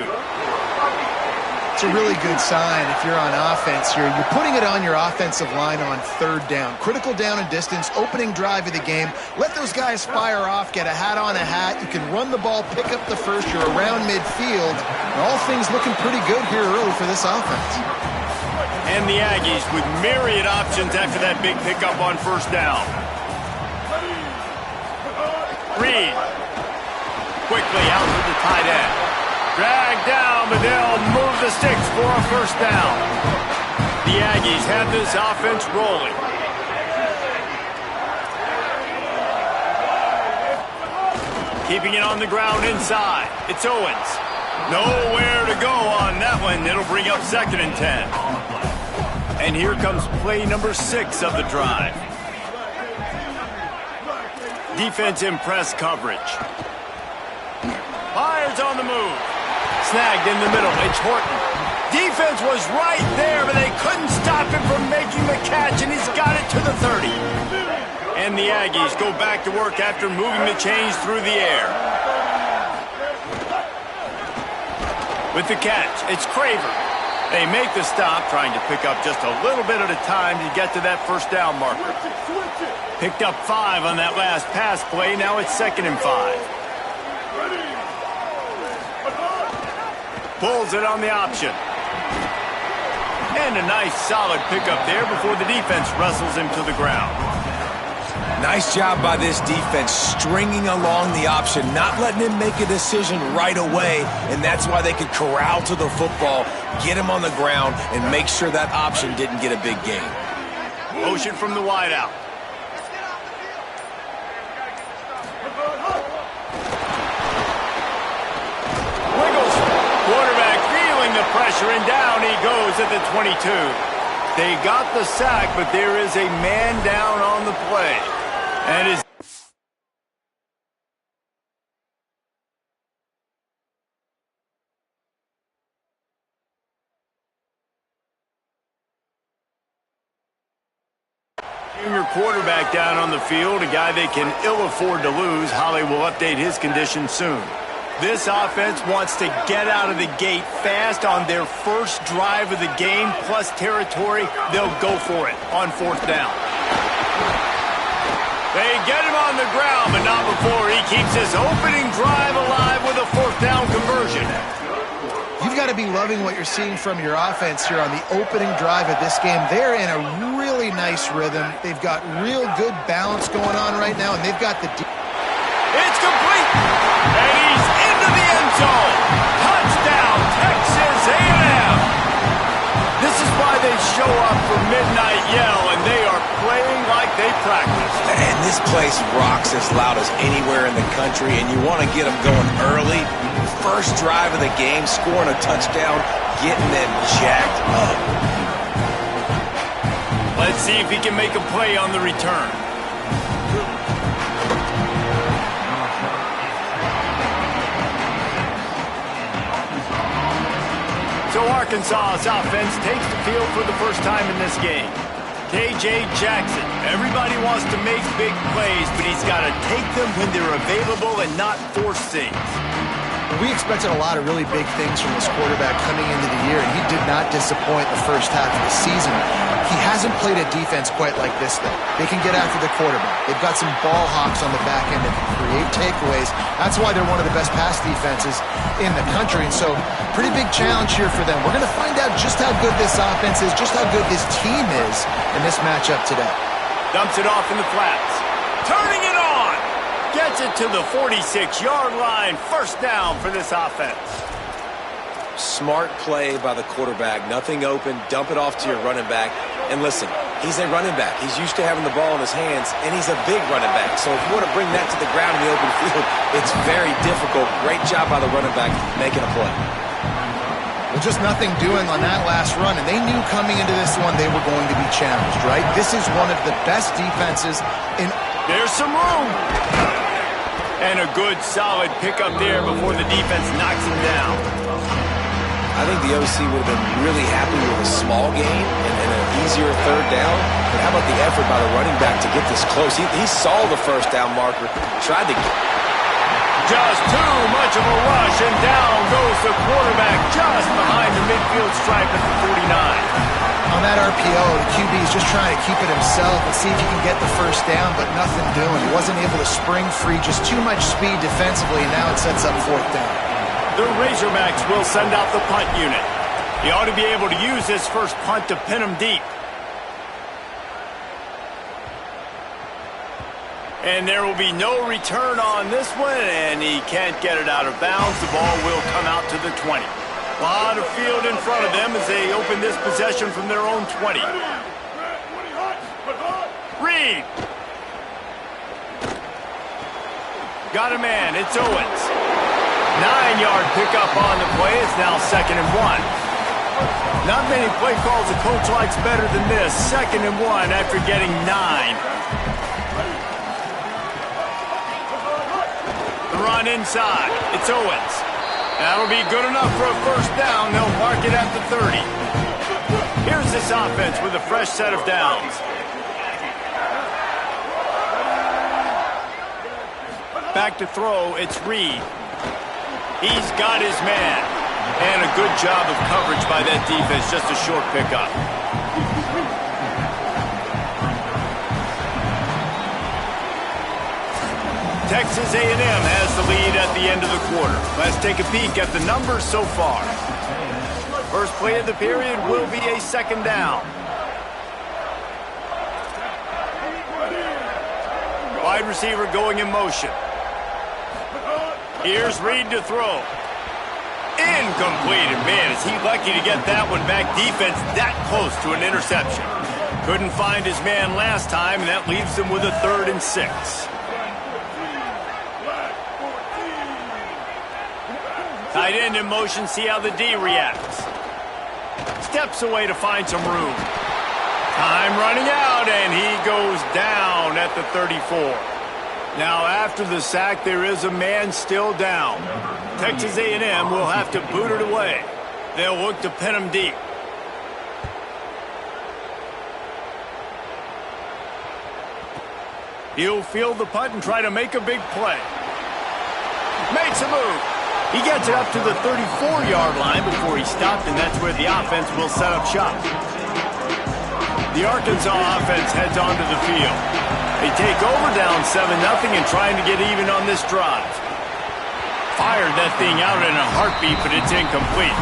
It's a really good sign if you're on offense here. You're putting it on your offensive line on third down. Critical down and distance, opening drive of the game. Let those guys fire off, get a hat on a hat. You can run the ball, pick up the first. You're around midfield. And all things looking pretty good here early for this offense. And the Aggies with myriad options after that big pickup on first down. Reed. Quickly out to the tight end. Dragged down, but they'll move the sticks for a first down. The Aggies have this offense rolling. Keeping it on the ground inside. It's Owens. Nowhere to go on that one. It'll bring up 2nd and 10. And here comes play number 6 of the drive. Defense in press coverage. Fires on the move. Snagged in the middle. It's Horton. Defense was right there, but they couldn't stop him from making the catch, and he's got it to the 30. And the Aggies go back to work after moving the chains through the air. With the catch, it's Craver. They make the stop, trying to pick up just a little bit at a time to get to that first down marker. Picked up 5 on that last pass play. Now it's 2nd and 5. Pulls it on the option. And a nice solid pickup there before the defense wrestles him to the ground. Nice job by this defense stringing along the option, not letting him make a decision right away, and that's why they could corral to the football, get him on the ground, and make sure that option didn't get a big gain. Motion from the wideout. Pressure, and down he goes at the 22. They got the sack, but there is a man down on the play. And his junior quarterback down on the field, a guy they can ill afford to lose. Holly will update his condition soon. This offense wants to get out of the gate fast on their first drive of the game, plus territory. They'll go for it on 4th down. They get him on the ground, but not before he keeps his opening drive alive with a 4th down conversion. You've got to be loving what you're seeing from your offense here on the opening drive of this game. They're in a really nice rhythm. They've got real good balance going on right now, and they've got the... It's complete! And he's into the end zone! Touchdown, Texas A&M! This is why they show up for Midnight Yell, and they are playing like they practice. And this place rocks as loud as anywhere in the country, and you want to get them going early. First drive of the game, scoring a touchdown, getting them jacked up. Let's see if he can make a play on the return. So Arkansas's offense takes the field for the first time in this game. KJ Jackson. Everybody wants to make big plays, but he's got to take them when they're available and not force things. We expected a lot of really big things from this quarterback coming into the year, and he did not disappoint the first half of the season. He hasn't played a defense quite like this, though. They can get after the quarterback. They've got some ball hawks on the back end that can create takeaways. That's why they're one of the best pass defenses in the country, and so pretty big challenge here for them. We're going to find out just how good this offense is, just how good this team is in this matchup today. Dumps it off in the flats. Turning it on. Gets it to the 46-yard line. First down for this offense. Smart play by the quarterback. Nothing open. Dump it off to your running back. And listen, he's a running back. He's used to having the ball in his hands, and he's a big running back. So if you want to bring that to the ground in the open field, it's very difficult. Great job by the running back making a play. Well, just nothing doing on that last run, and they knew coming into this one they were going to be challenged, right? This is one of the best defenses in... There's some room. And a good, solid pickup there before the defense knocks him down. I think the OC would have been really happy with a small gain and an easier third down. But how about the effort by the running back to get this close? He saw the first down marker, tried to get... Just too much of a rush, and down goes the quarterback just behind the midfield stripe at the 49. On that RPO, the QB is just trying to keep it himself and see if he can get the first down, but nothing doing. He wasn't able to spring free, just too much speed defensively, and now it sets up fourth down. The Razorbacks will send out the punt unit. He ought to be able to use this first punt to pin him deep. And there will be no return on this one, and he can't get it out of bounds. The ball will come out to the 20. A lot of field in front of them as they open this possession from their own 20. Reed. Got a man. It's Owens. 9-yard pickup on the play. It's now 2nd and 1. Not many play calls a coach likes better than this. 2nd and 1 after getting 9. The run inside. It's Owens. That'll be good enough for a first down. They'll mark it at the 30. Here's this offense with a fresh set of downs. Back to throw, it's Reed. He's got his man. And a good job of coverage by that defense, just a short pickup. Texas A&M has the lead at the end of the quarter. Let's take a peek at the numbers so far. First play of the period will be a 2nd down. Wide receiver going in motion. Here's Reed to throw. Incomplete. And man, is he lucky to get that one back. Defense that close to an interception. Couldn't find his man last time, and that leaves him with a 3rd and 6. Tight end in motion, see how the D reacts. Steps away to find some room. Time running out, and he goes down at the 34. Now, after the sack, there is a man still down. Texas A&M will have to boot it away. They'll look to pin him deep. He'll field the punt and try to make a big play. Makes a move. He gets it up to the 34-yard line before he stopped, and that's where the offense will set up shop. The Arkansas offense heads onto the field. They take over down 7-0 and trying to get even on this drive. Fired that thing out in a heartbeat, but it's incomplete.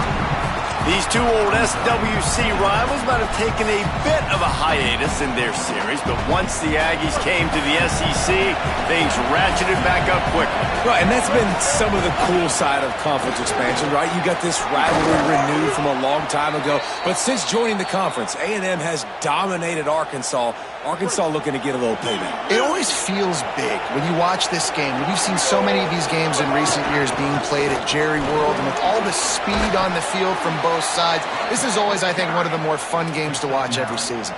These two old SWC rivals might have taken a bit of a hiatus in their series, but once the Aggies came to the SEC, things ratcheted back up quickly. Right, and that's been some of the cool side of conference expansion, right? You got this rivalry renewed from a long time ago, but since joining the conference, A&M has dominated Arkansas. Arkansas looking to get a little payback. It always feels big when you watch this game. We've seen so many of these games in recent years being played at Jerry World, and with all the speed on the field from both sides, this is always, I think, one of the more fun games to watch every season.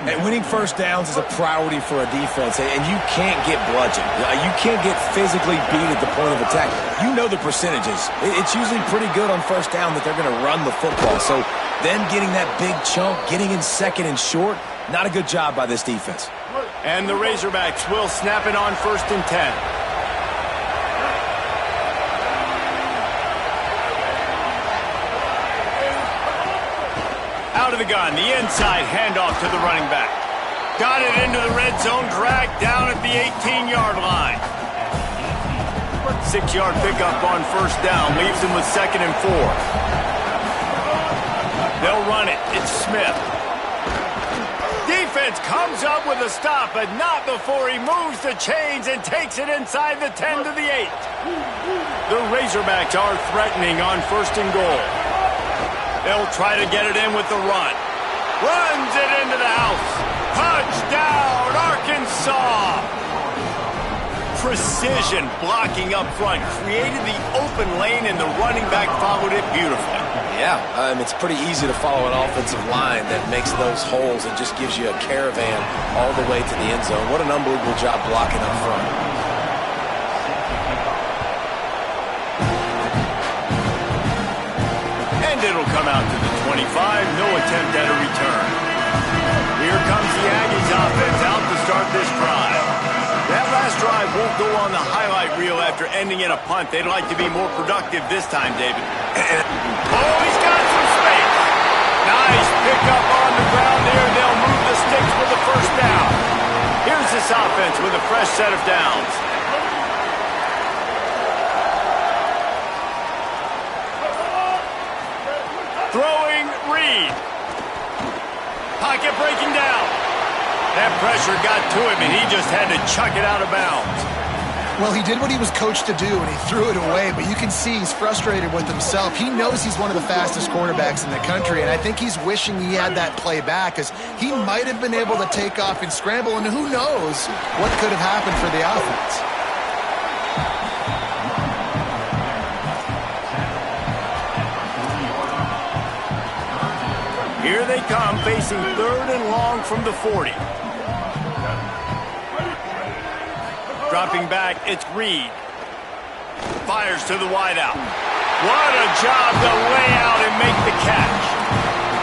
And winning first downs is a priority for a defense, and you can't get bludgeoned. You can't get physically beat at the point of attack. You know the percentages. It's usually pretty good on first down that they're going to run the football. So them getting that big chunk, getting in 2nd and short, not a good job by this defense. And the Razorbacks will snap it on 1st and 10. Out of the gun, the inside handoff to the running back. Got it into the red zone, dragged down at the 18-yard line. 6-yard pickup on 1st down, leaves him with 2nd and 4. They'll run it. It's Smith. Defense comes up with a stop, but not before he moves the chains and takes it inside the 10 to the 8. The Razorbacks are threatening on 1st and goal. They'll try to get it in with the run. Runs it into the house. Touchdown, Arkansas! Precision blocking up front. Created the open lane, and the running back followed it beautifully. Yeah, it's pretty easy to follow an offensive line that makes those holes and just gives you a caravan all the way to the end zone. What an unbelievable job blocking up front. And it'll come out to the 25. No attempt at a return. Here comes the Aggies offense out to start this drive. That last drive won't won't go on the highlight reel after ending in a punt. They'd like to be more productive this time, David. Oh, he's got some space. Nice pickup on the ground there. They'll move the sticks for the first down. Here's this offense with a fresh set of downs. Throwing Reed. Pocket breaking down. That pressure got to him, and he just had to chuck it out of bounds. Well, he did what he was coached to do, and he threw it away, but you can see he's frustrated with himself. He knows he's one of the fastest quarterbacks in the country, and I think he's wishing he had that play back, because he might have been able to take off and scramble, and who knows what could have happened for the offense. Here they come, facing 3rd and long from the 40. Dropping back, it's Reed. Fires to the wideout. What a job to lay out and make the catch.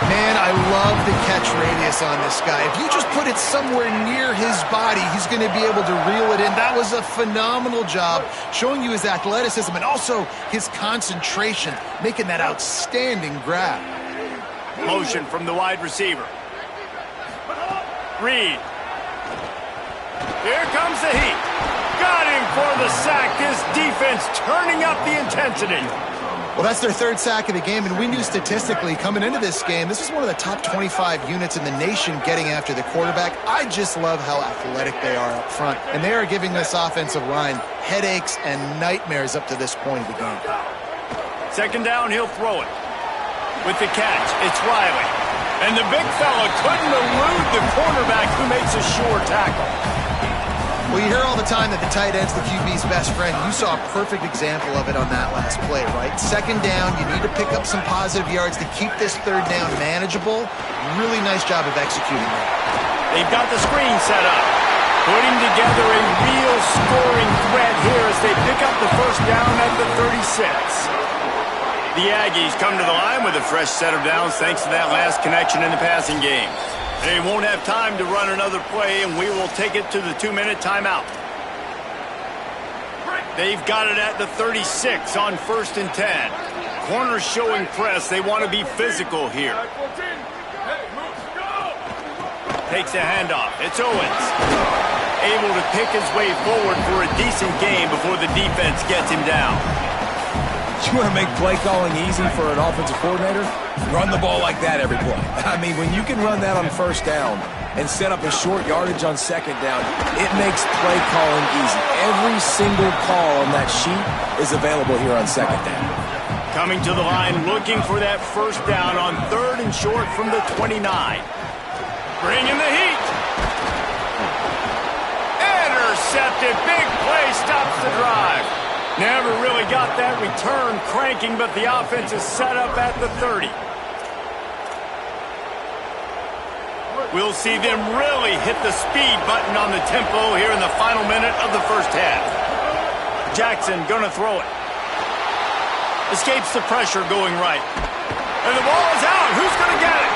Man, I love the catch radius on this guy. If you just put it somewhere near his body, he's going to be able to reel it in. That was a phenomenal job, showing you his athleticism and also his concentration, making that outstanding grab. Motion from the wide receiver. Reed. Here comes the heat. Got him for the sack. This defense turning up the intensity. Well, that's their 3rd sack of the game, and we knew statistically coming into this game, this is one of the top 25 units in the nation getting after the quarterback. I just love how athletic they are up front, and they are giving this offensive line headaches and nightmares up to this point of the game. 2nd down, he'll throw it. With the catch, it's Riley. And the big fella couldn't elude the cornerback who makes a sure tackle. Well, you hear all the time that the tight end's the QB's best friend. You saw a perfect example of it on that last play, right? 2nd down, you need to pick up some positive yards to keep this 3rd down manageable. Really nice job of executing that. They've got the screen set up. Putting together a real scoring threat here as they pick up the 1st down at the 36. The Aggies come to the line with a fresh set of downs thanks to that last connection in the passing game. They won't have time to run another play, and we will take it to the 2-minute timeout. They've got it at the 36 on 1st and 10. Corners showing press. They want to be physical here. Takes a handoff. It's Owens. Able to pick his way forward for a decent game before the defense gets him down. You want to make play calling easy for an offensive coordinator? Run the ball like that every play. I mean, when you can run that on 1st down and set up a short yardage on 2nd down, it makes play calling easy. Every single call on that sheet is available here on 2nd down. Coming to the line, looking for that 1st down on 3rd and short from the 29. Bringing the heat. Intercepted. Big play stops the drive. Never really got that return cranking, but the offense is set up at the 30. We'll see them really hit the speed button on the tempo here in the final minute of the 1st half. Jackson gonna throw it. Escapes the pressure going right. And the ball is out. Who's gonna get it?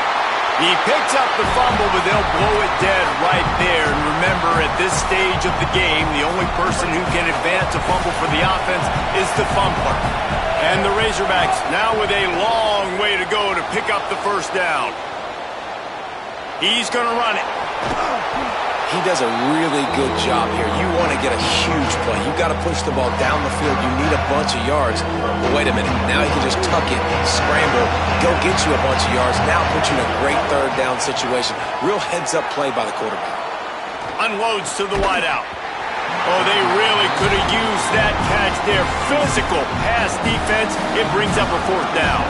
He picks up the fumble, but they'll blow it dead right there. And remember, at this stage of the game, the only person who can advance a fumble for the offense is the fumbler. And the Razorbacks now with a long way to go to pick up the 1st down. He's going to run it. He does a really good job here. You want to get a huge play. You got to push the ball down the field. You need a bunch of yards. But wait a minute. Now he can just tuck it, scramble, go get you a bunch of yards. Now put you in a great 3rd down situation. Real heads-up play by the quarterback. Unloads to the wideout. Oh, they really could have used that catch there. Physical pass defense. It brings up a 4th down.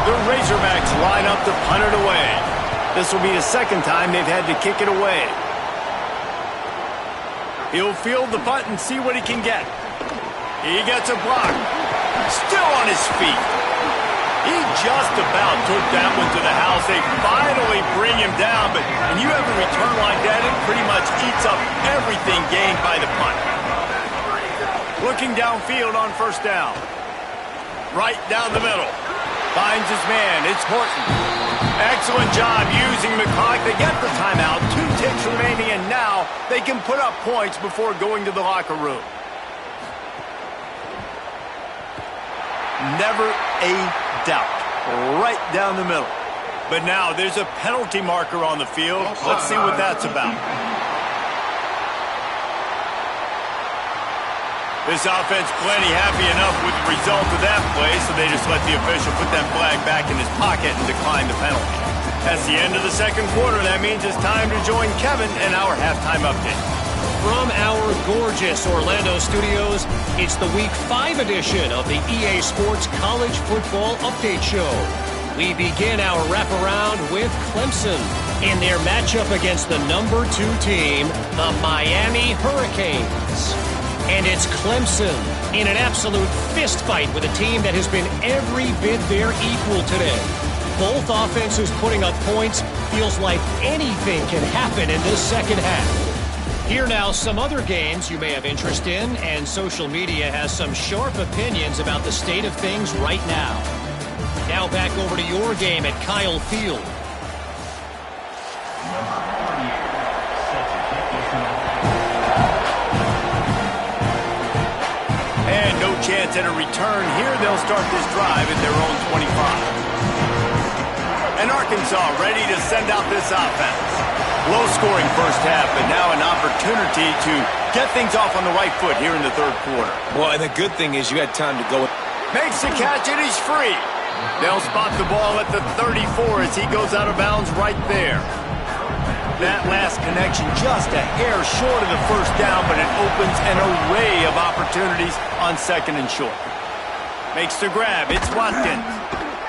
The Razorbacks line up to punt it away. This will be the 2nd time they've had to kick it away. He'll field the punt and see what he can get. He gets a block. Still on his feet. He just about took that one to the house. They finally bring him down, but when you have a return like that, it pretty much eats up everything gained by the punt. Looking downfield on 1st down. Right down the middle. Finds his man. It's Horton. Excellent job using McCock. They get the timeout. 2 ticks remaining, and now they can put up points before going to the locker room. Never a doubt. Right down the middle. But now there's a penalty marker on the field. Let's see what that's about. This offense plenty happy enough with the result of that play, so they just let the official put that flag back in his pocket and decline the penalty. That's the end of the second quarter. That means it's time to join Kevin in our halftime update. From our gorgeous Orlando studios, it's the Week 5 edition of the EA Sports College Football Update Show. We begin our wraparound with Clemson in their matchup against the number 2 team, the Miami Hurricanes. And it's Clemson in an absolute fistfight with a team that has been every bit their equal today. Both offenses putting up points. Feels like anything can happen in this second half. Here now some other games you may have interest in, and social media has some sharp opinions about the state of things right now. Now back over to your game at Kyle Field. And no chance at a return here. They'll start this drive at their own 25. And Arkansas ready to send out this offense. Low-scoring first half, but now an opportunity to get things off on the right foot here in the third quarter. Well, and the good thing is you had time to go. Makes the catch, and he's free. They'll spot the ball at the 34 as he goes out of bounds right there. That last connection just a hair short of the first down, but it opens an array of opportunities on second and short. Makes the grab. It's Watkins.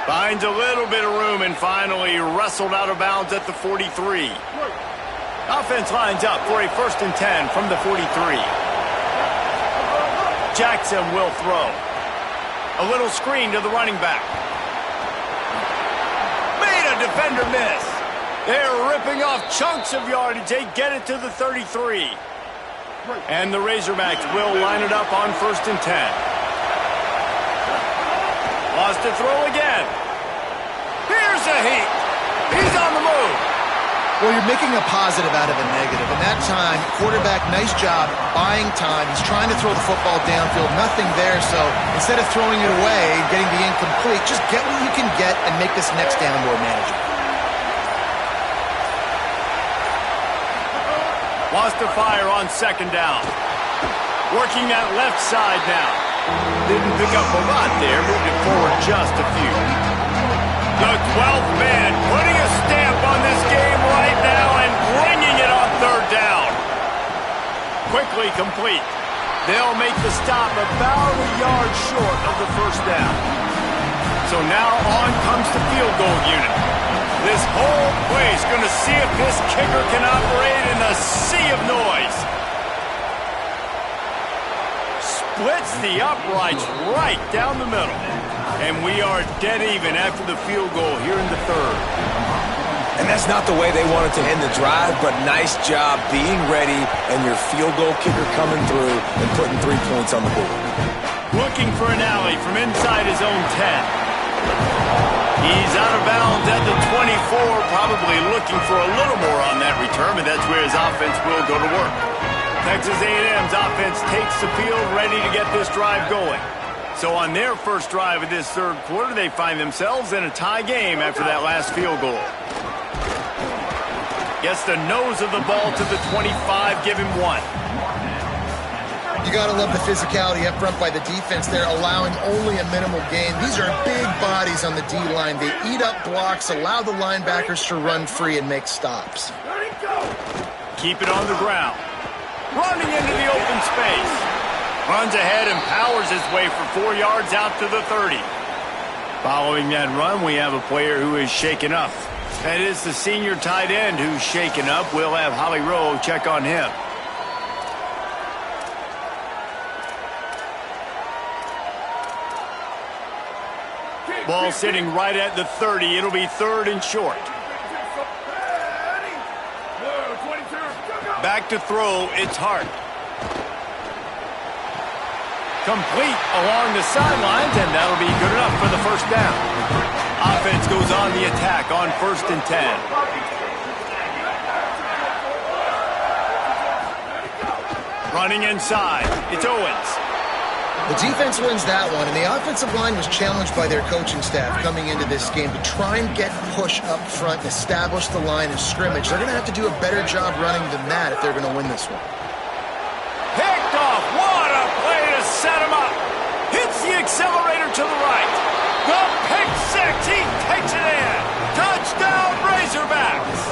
Finds a little bit of room and finally wrestled out of bounds at the 43. Offense lines up for a 1st and 10 from the 43. Jackson will throw. A little screen to the running back. Made a defender miss. They're ripping off chunks of yardage. They get it to the 33. And the Razorbacks will line it up on 1st and 10. Lost to throw again. Here's a heat. He's on the move. Well, you're making a positive out of a negative. And that time, quarterback, nice job, buying time. He's trying to throw the football downfield. Nothing there, so instead of throwing it away and getting the incomplete, just get what you can get and make this next down more manageable. Lost to fire on 2nd down. Working that left side now. Didn't pick up a lot there. Moved it forward just a few. The 12th man putting a stamp on this game right now and bringing it on 3rd down. Quickly complete. They'll make the stop about a yard short of the 1st down. So now on comes the field goal unit. This whole place going to see if this kicker can operate in a sea of noise. Splits the uprights right down the middle. And we are dead even after the field goal here in the 3rd. And that's not the way they wanted to end the drive, but nice job being ready and your field goal kicker coming through and putting 3 points on the board. Looking for an alley from inside his own 10. He's out of bounds at the 24, probably looking for a little more on that return, but that's where his offense will go to work. Texas A&M's offense takes the field, ready to get this drive going. So on their first drive of this 3rd quarter, they find themselves in a tie game after that last field goal. Gets the nose of the ball to the 25, give him 1. You got to love the physicality up front by the defense there, allowing only a minimal gain. These are big bodies on the D-line. They eat up blocks, allow the linebackers to run free and make stops. Keep it on the ground. Running into the open space. Runs ahead and powers his way for 4 yards out to the 30. Following that run, we have a player who is shaken up. That is the senior tight end who's shaken up. We'll have Holly Rowe check on him. Ball sitting right at the 30. It'll be 3rd and short. Back to throw. It's Hart. Complete along the sidelines, and that'll be good enough for the 1st down. Offense goes on the attack on 1st and 10. Running inside. It's Owens. The defense wins that one, and the offensive line was challenged by their coaching staff coming into this game to try and get push up front and establish the line of scrimmage. They're going to have to do a better job running than that if they're going to win this one. Picked off. What a play to set him up. Hits the accelerator to the right. The pick six. He takes it in. Touchdown, Razorbacks.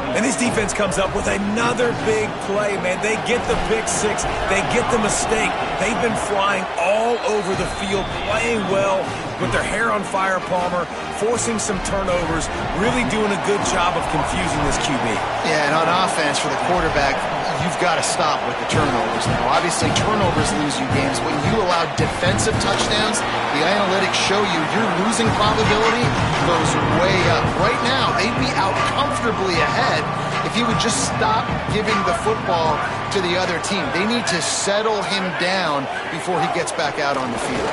And this defense comes up with another big play, man. They get the pick six. They get the mistake. They've been flying all over the field, playing well with their hair on fire, Palmer, forcing some turnovers, really doing a good job of confusing this QB. Yeah, and on offense for the quarterback, you've got to stop with the turnovers now. Obviously, turnovers lose you games. When you allow defensive touchdowns, the analytics show you your losing probability goes way up. Right now, they'd be out comfortably ahead if you would just stop giving the football to the other team. They need to settle him down before he gets back out on the field.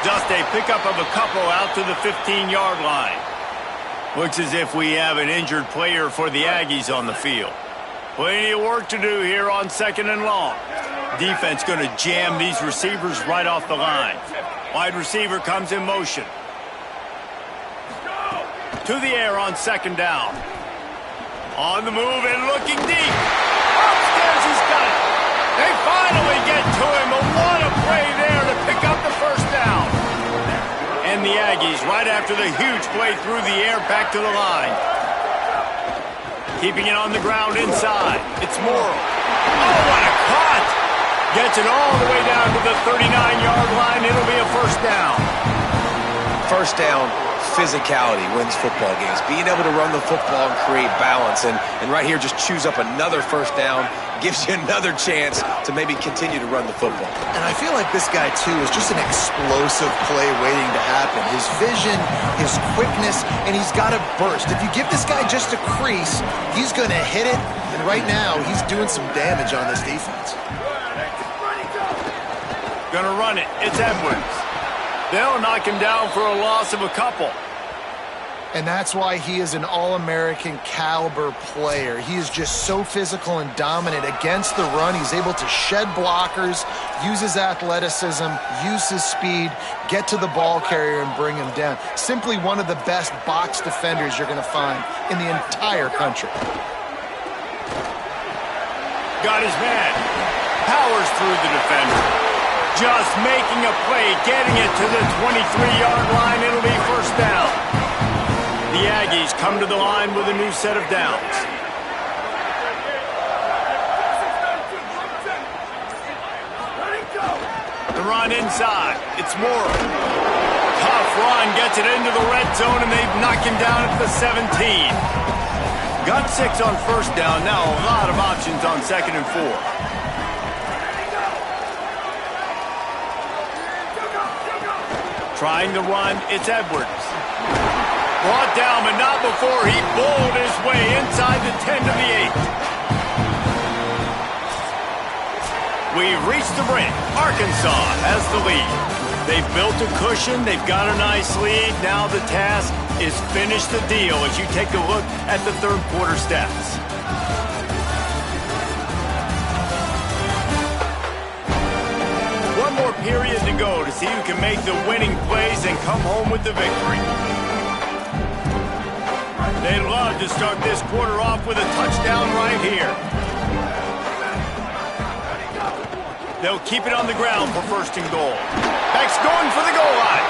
Just a pickup of a couple out to the 15-yard line. Looks as if we have an injured player for the Aggies on the field. Plenty of work to do here on 2nd and long. Defense going to jam these receivers right off the line. Wide receiver comes in motion. To the air on 2nd down. On the move and looking deep. Upstairs he's got it. They finally get to him. But what a play there to pick up the first down. And the Aggies right after the huge play through the air back to the line. Keeping it on the ground inside. It's Morrow. Oh, what a cut! Gets it all the way down to the 39-yard line. It'll be a first down. First down, physicality wins football games. Being able to run the football and create balance. And right here, just choose up another first down. Gives you another chance to maybe continue to run the football. And I feel like this guy, too, is just an explosive play waiting to happen. His vision, his quickness, and he's got a burst. If you give this guy just a crease, he's going to hit it. And right now, he's doing some damage on this defense. Gonna run it. It's Edwards. They'll knock him down for a loss of a couple. And that's why he is an All-American caliber player. He is just so physical and dominant against the run. He's able to shed blockers, use his athleticism, use his speed, get to the ball carrier and bring him down. Simply one of the best box defenders you're going to find in the entire country. Got his man. Powers through the defender. Just making a play, getting it to the 23-yard line. It'll be first down. The Aggies come to the line with a new set of downs. The run inside. It's Morrow. Tough run, gets it into the red zone, and they've knocked him down at the 17. Got 6 on first down. Now a lot of options on 2nd and 4. Trying to run, it's Edwards. Brought down, but not before he bowled his way inside the 10 to the 8. We've reached the brink. Arkansas has the lead. They've built a cushion. They've got a nice lead. Now the task is finish the deal as you take a look at the third quarter stats. One more period to go to see who can make the winning plays and come home with the victory. They love to start this quarter off with a touchdown right here. They'll keep it on the ground for 1st and goal. Beck's going for the goal line.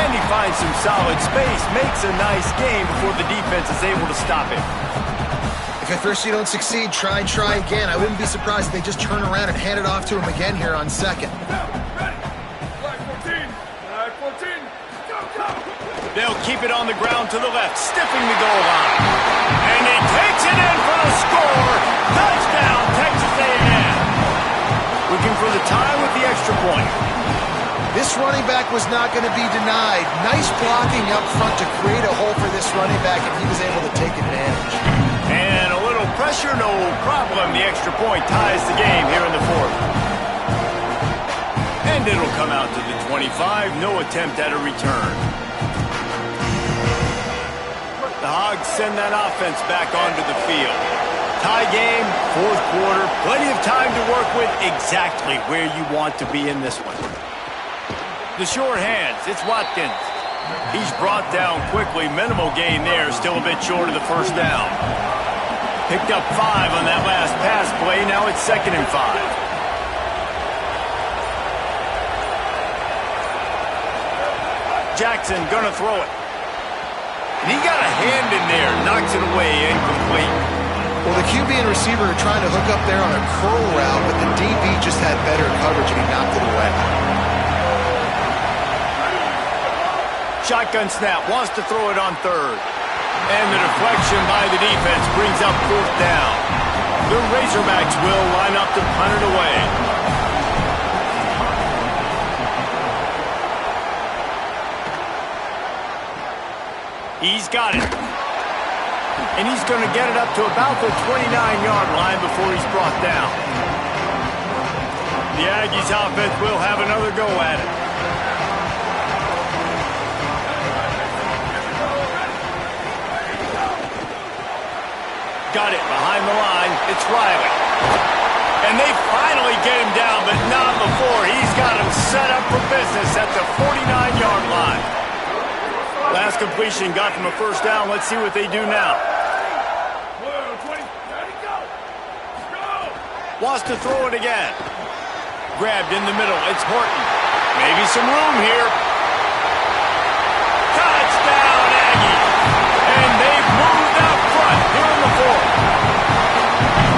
And he finds some solid space, makes a nice game before the defense is able to stop him. If at first you don't succeed, try again. I wouldn't be surprised if they just turn around and hand it off to him again here on 2nd. They'll keep it on the ground to the left, stiffing the goal line. And he takes it in for the score. Touchdown, Texas A&M. Looking for the tie with the extra point. This running back was not going to be denied. Nice blocking up front to create a hole for this running back, and he was able to take advantage. And a little pressure, no problem. The extra point ties the game here in the 4th. And it'll come out to the 25. No attempt at a return. The Hogs send that offense back onto the field. Tie game, fourth quarter, plenty of time to work with, exactly where you want to be in this one. The short hands, it's Watkins. He's brought down quickly, minimal gain there, still a bit short of the first down. Picked up 5 on that last pass play, now it's 2nd and 5. Jackson gonna throw it. And he got a hand in there, knocks it away, incomplete. Well, the QB and receiver are trying to hook up there on a curl route, but the DB just had better coverage and he knocked it away. Shotgun snap, wants to throw it on 3rd. And the deflection by the defense brings up 4th down. The Razorbacks will line up to punt it away. He's got it. And he's going to get it up to about the 29-yard line before he's brought down. The Aggies offense will have another go at it. Got it behind the line. It's Riley. And they finally get him down, but not before. He's got him set up for business at the 49-yard line. Last completion got them a first down. Let's see what they do now. Wants to throw it again. Grabbed in the middle. It's Horton. Maybe some room here. Touchdown, Aggies. And they've moved out front here in the 4th.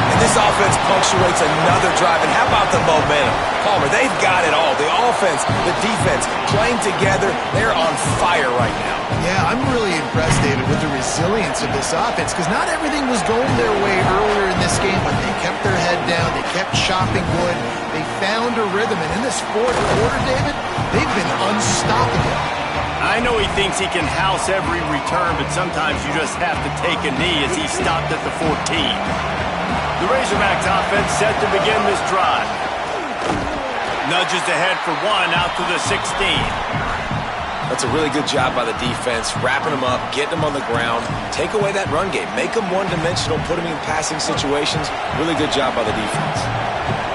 And this offense punctuates another drive. And how about the momentum? Palmer, they've got it all. The offense, the defense, playing together. They're on fire right now. Yeah, I'm really impressed, David, with the resilience of this offense because not everything was going their way earlier in this game, but they kept their head down. They kept chopping wood. They found a rhythm. And in this 4th quarter, David, they've been unstoppable. I know he thinks he can house every return, but sometimes you just have to take a knee as he stopped at the 14. The Razorbacks offense set to begin this drive. Nudges ahead for 1 out to the 16. That's a really good job by the defense, wrapping them up, getting them on the ground. Take away that run game. Make them one-dimensional, put them in passing situations. Really good job by the defense.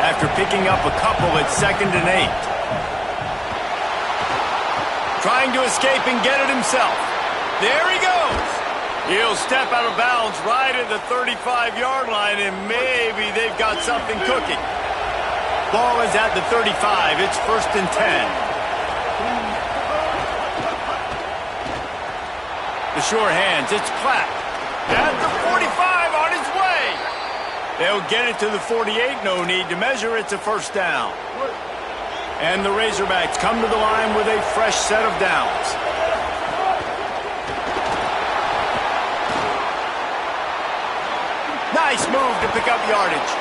After picking up a couple, it's 2nd and 8. Trying to escape and get it himself. There he goes. He'll step out of bounds right at the 35-yard line, and maybe they've got something cooking. Ball is at the 35. It's 1st and 10. The short hands, it's Platt. At the 45 on his way. They'll get it to the 48, no need to measure, it's a first down. And the Razorbacks come to the line with a fresh set of downs. Nice move to pick up yardage.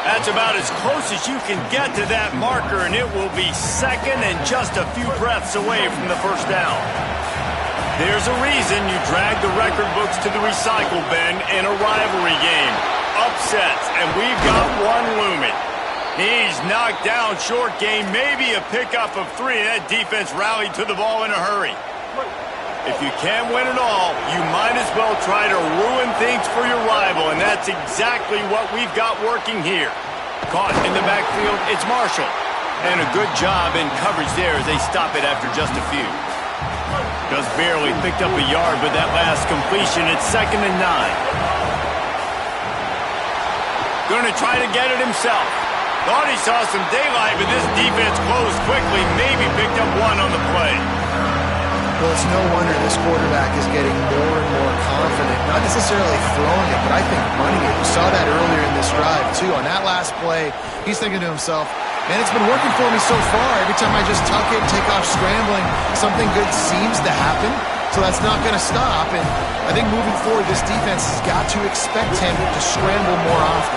That's about as close as you can get to that marker, and it will be 2nd and just a few breaths away from the first down. There's a reason you drag the record books to the recycle bin in a rivalry game. Upsets, and we've got one looming. He's knocked down short game, maybe a pickup of 3. That defense rallied to the ball in a hurry. If you can't win it all, you might as well try to ruin things for your rival, and that's exactly what we've got working here. Caught in the backfield, it's Marshall. And a good job in coverage there as they stop it after just a few. Just barely picked up a yard with that last completion. It's 2nd and 9. Going to try to get it himself. Thought he saw some daylight, but this defense closed quickly. Maybe picked up 1 on the play. Well, it's no wonder this quarterback is getting more and more confident. Not necessarily throwing it, but I think running it. We saw that earlier in this drive, too. On that last play, he's thinking to himself, man, it's been working for me so far. Every time I just tuck it, take off scrambling, something good seems to happen. So that's not going to stop. And I think moving forward, this defense has got to expect him to scramble more often.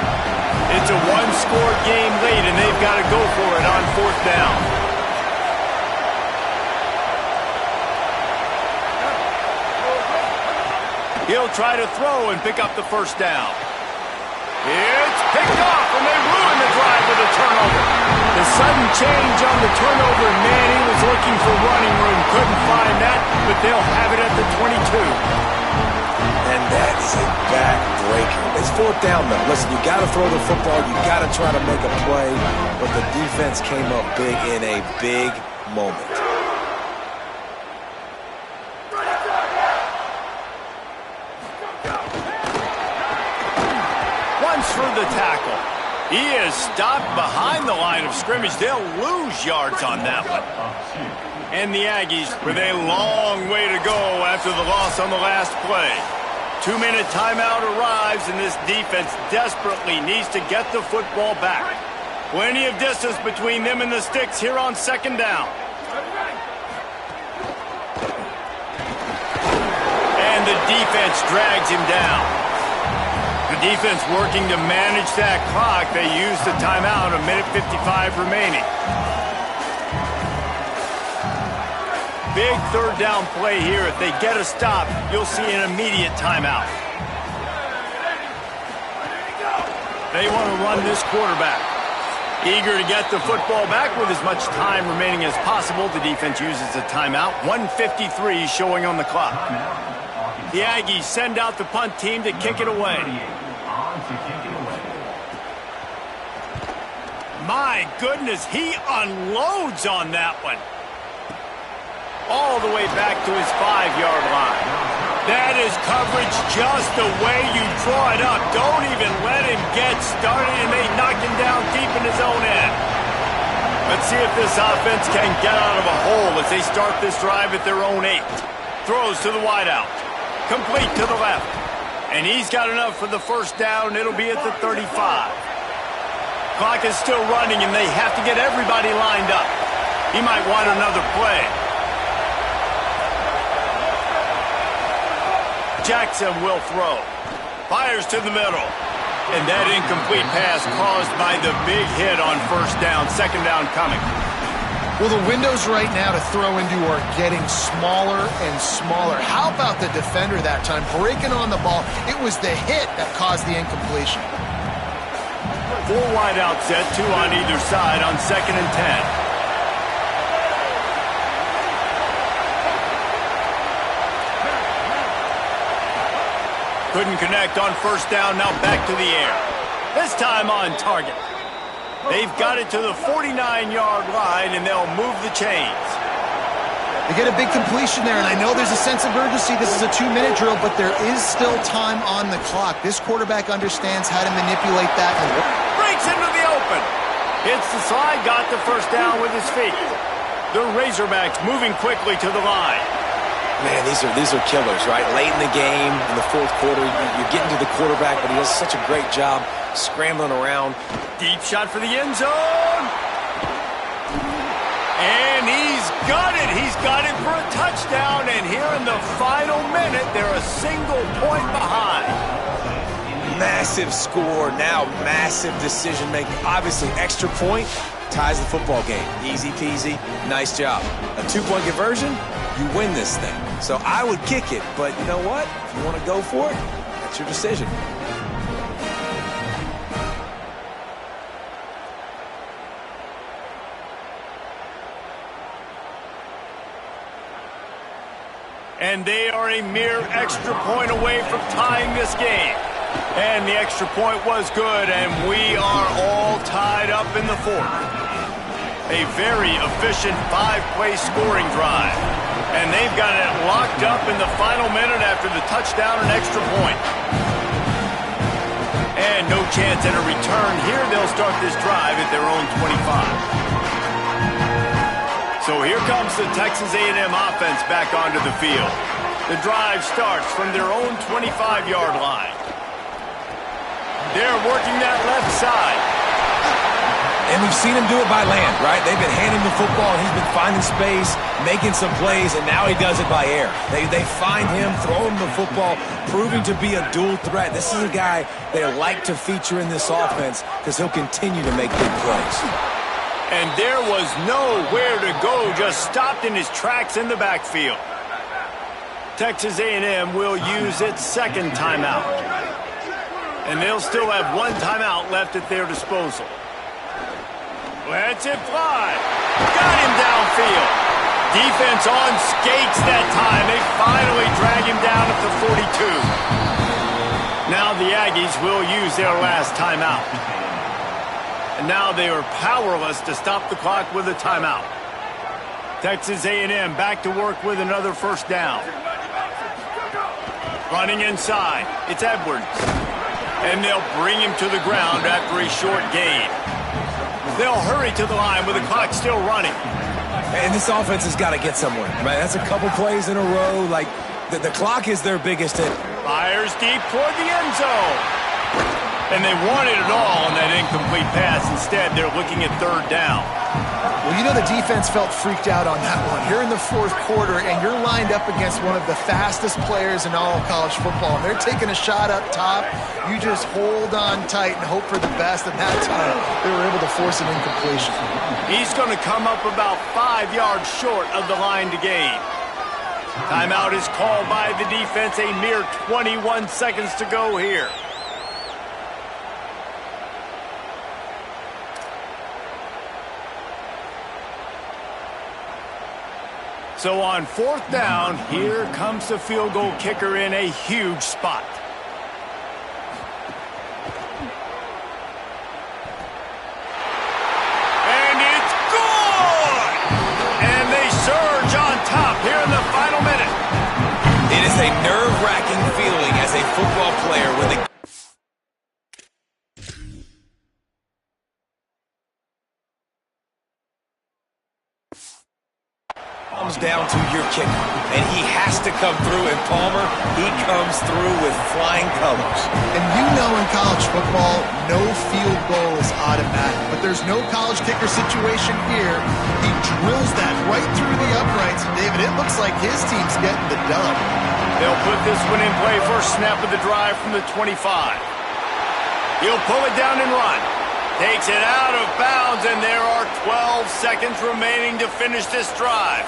It's a one-score game late, and they've got to go for it on 4th down. He'll try to throw and pick up the first down. It's picked off, and they ruin the drive with a turnover. The sudden change on the turnover, man, he was looking for running room. Couldn't find that, but they'll have it at the 22. And that is a back-breaker. It's fourth down, though. Listen, you got to throw the football. You got to try to make a play. But the defense came up big in a big moment. Runs through the tackle. He is stopped behind the line of scrimmage. They'll lose yards on that one. And the Aggies with a long way to go after the loss on the last play. 2-minute timeout arrives, and this defense desperately needs to get the football back. Plenty of distance between them and the sticks here on second down. And the defense drags him down. The defense working to manage that clock. They use the timeout, 1:55 remaining. Big third down play here. If they get a stop, you'll see an immediate timeout. They want to run this quarterback. Eager to get the football back with as much time remaining as possible. The defense uses a timeout. 1:53 showing on the clock. The Aggies send out the punt team to kick it away. My goodness, he unloads on that one. All the way back to his 5-yard line. That is coverage just the way you draw it up. Don't even let him get started, and they knock him down deep in his own end. Let's see if this offense can get out of a hole as they start this drive at their own 8. Throws to the wideout. Complete to the left. And he's got enough for the first down. It'll be at the 35. Clock is still running, and they have to get everybody lined up. He might want another play. Jackson will throw. Fires to the middle. And that incomplete pass caused by the big hit on first down. Second down coming. Well, the windows right now to throw into are getting smaller and smaller. How about the defender that time breaking on the ball? It was the hit that caused the incompletion. 4 wide out set, 2 on either side on 2nd and 10. Couldn't connect on first down, now back to the air. This time on target. They've got it to the 49-yard line, and they'll move the chains. They get a big completion there, and I know there's a sense of urgency. This is a 2-minute drill, but there is still time on the clock. This quarterback understands how to manipulate that. Breaks into the open. Hits the slide, got the first down with his feet. The Razorbacks moving quickly to the line. Man, these are killers, right? Late in the game, in the fourth quarter, you're getting to the quarterback, but he does such a great job scrambling around. Deep shot for the end zone. And he's got it. He's got it for a touchdown. And here in the final minute, they're a single point behind. Massive score, now massive decision-making. Obviously, extra point ties the football game. Easy peasy, nice job. A 2-point conversion, you win this thing. So I would kick it, but you know what? If you want to go for it, that's your decision. And they are a mere extra point away from tying this game. And the extra point was good, and we are all tied up in the fourth. A very efficient 5-play scoring drive. And they've got it locked up in the final minute after the touchdown and extra point. And no chance at a return here. They'll start this drive at their own 25. So here comes the Texas A&M offense back onto the field. The drive starts from their own 25-yard line. They're working that left side. And we've seen him do it by land, right? They've been handing the football, and he's been finding space, making some plays, and now he does it by air. They find him, throw him the football, proving to be a dual threat. This is a guy they like to feature in this offense because he'll continue to make big plays. And there was nowhere to go, just stopped in his tracks in the backfield. Texas A&M will use its second timeout. And they'll still have 1 timeout left at their disposal. Lets it fly. Got him downfield. Defense on skates that time. They finally drag him down at the 42. Now the Aggies will use their last timeout. And now they are powerless to stop the clock with a timeout. Texas A&M back to work with another first down. Running inside, it's Edwards. And they'll bring him to the ground after a short gain. They'll hurry to the line with the clock still running. And this offense has got to get somewhere, right? That's a couple plays in a row. Like, the clock is their biggest hit. Fires deep toward the end zone. And they wanted it all on that incomplete pass. Instead, they're looking at third down. Well, you know the defense felt freaked out on that one. You're in the fourth quarter, and you're lined up against one of the fastest players in all of college football. And they're taking a shot up top. You just hold on tight and hope for the best. And that time, they were able to force an incompletion. He's going to come up about 5 yards short of the line to gain. Timeout is called by the defense. A mere 21 seconds to go here. So on fourth down, here comes the field goal kicker in a huge spot. And it's good! And they surge on top here in the final minute. It is a nerve-wracking feeling as a football player when the comes down to your kicker, and he has to come through. And Palmer, he comes through with flying colors. And you know in college football, no field goal is automatic. But there's no college kicker situation here. He drills that right through the uprights. And David, it looks like his team's getting the dub. They'll put this one in play. First snap of the drive from the 25. He'll pull it down and run. Takes it out of bounds, and there are 12 seconds remaining to finish this drive.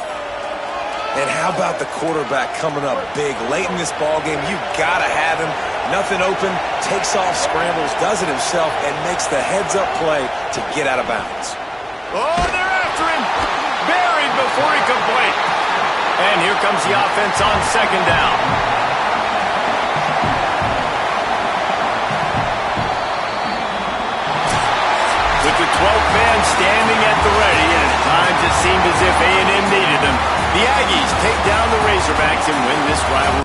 And how about the quarterback coming up big late in this ballgame? You got to have him. Nothing open, takes off, scrambles, does it himself, and makes the heads-up play to get out of bounds. Oh, they're after him. Buried before he could blink. And here comes the offense on second down. With the 12th man standing at the ready, and at times it seemed as if A&M needed them, the Aggies take down the Razorbacks and win this rivalry.